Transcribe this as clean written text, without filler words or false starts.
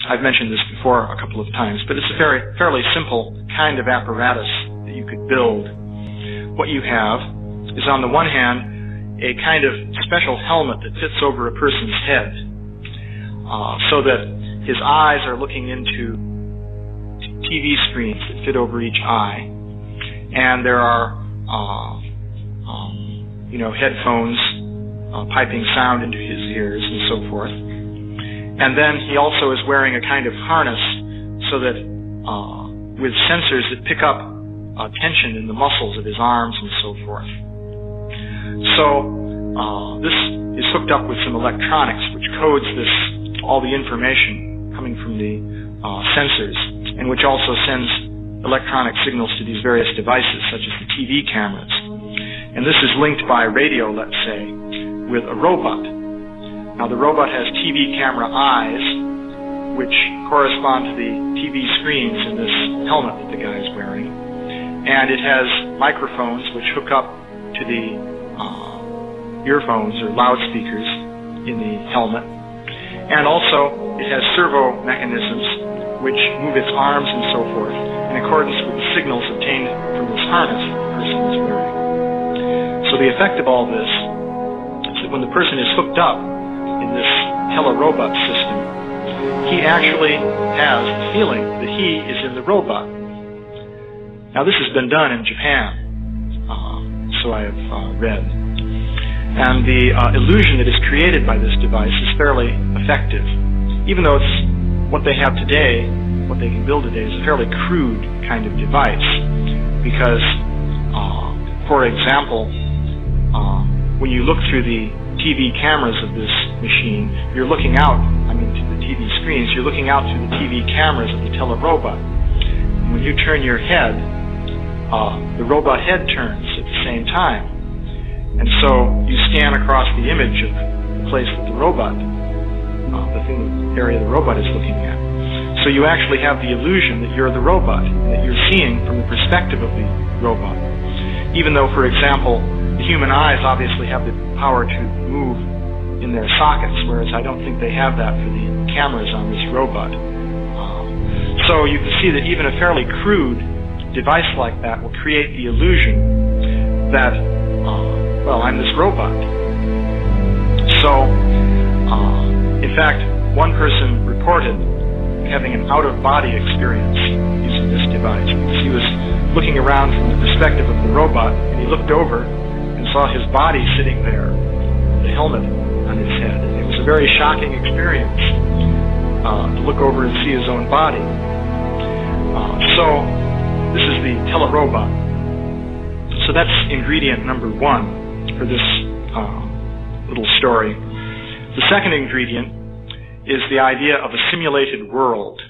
I've mentioned this before a couple of times, but it's a fairly simple kind of apparatus that you could build. What you have is, on the one hand, a kind of special helmet that fits over a person's head, so that his eyes are looking into TV screens that fit over each eye, and there are headphones piping sound into his ears and so forth. And then he also is wearing a kind of harness so that with sensors that pick up tension in the muscles of his arms and so forth. So this is hooked up with some electronics which codes all the information coming from the sensors, and which also sends electronic signals to these various devices, such as the TV cameras. And this is linked by radio, let's say, with a robot. Now, the robot has TV camera eyes, which correspond to the TV screens in this helmet that the guy is wearing. And it has microphones which hook up to the earphones or loudspeakers in the helmet. And also, it has servo mechanisms which move its arms and so forth in accordance with the signals obtained from this harness that the person is wearing. So the effect of all this is that when the person is hooked up in this telerobot system, he actually has the feeling that he is in the robot. Now, this has been done in Japan, so I have read. And the illusion that is created by this device is fairly effective. Even though it's what they have today, what they can build today is a fairly crude kind of device. Because, for example, when you look through the TV cameras of this machine, you're looking out, to the TV screens, you're looking out through the TV cameras of the telerobot. And when you turn your head, the robot head turns at the same time. And so you scan across the image of the place that the robot, the area the robot is looking at. So you actually have the illusion that you're the robot, and that you're seeing from the perspective of the robot. Even though, for example, the human eyes obviously have the power to move in their sockets, whereas I don't think they have that for the cameras on this robot. So you can see that even a fairly crude device like that will create the illusion that, I'm this robot. So, in fact, one person reported having an out-of-body experience using this device. He was looking around from the perspective of the robot, and he looked over and saw his body sitting there, the helmet on his head. And it was a very shocking experience to look over and see his own body. So this is the telerobot. So that's ingredient number one for this little story. The second ingredient is the idea of a simulated world.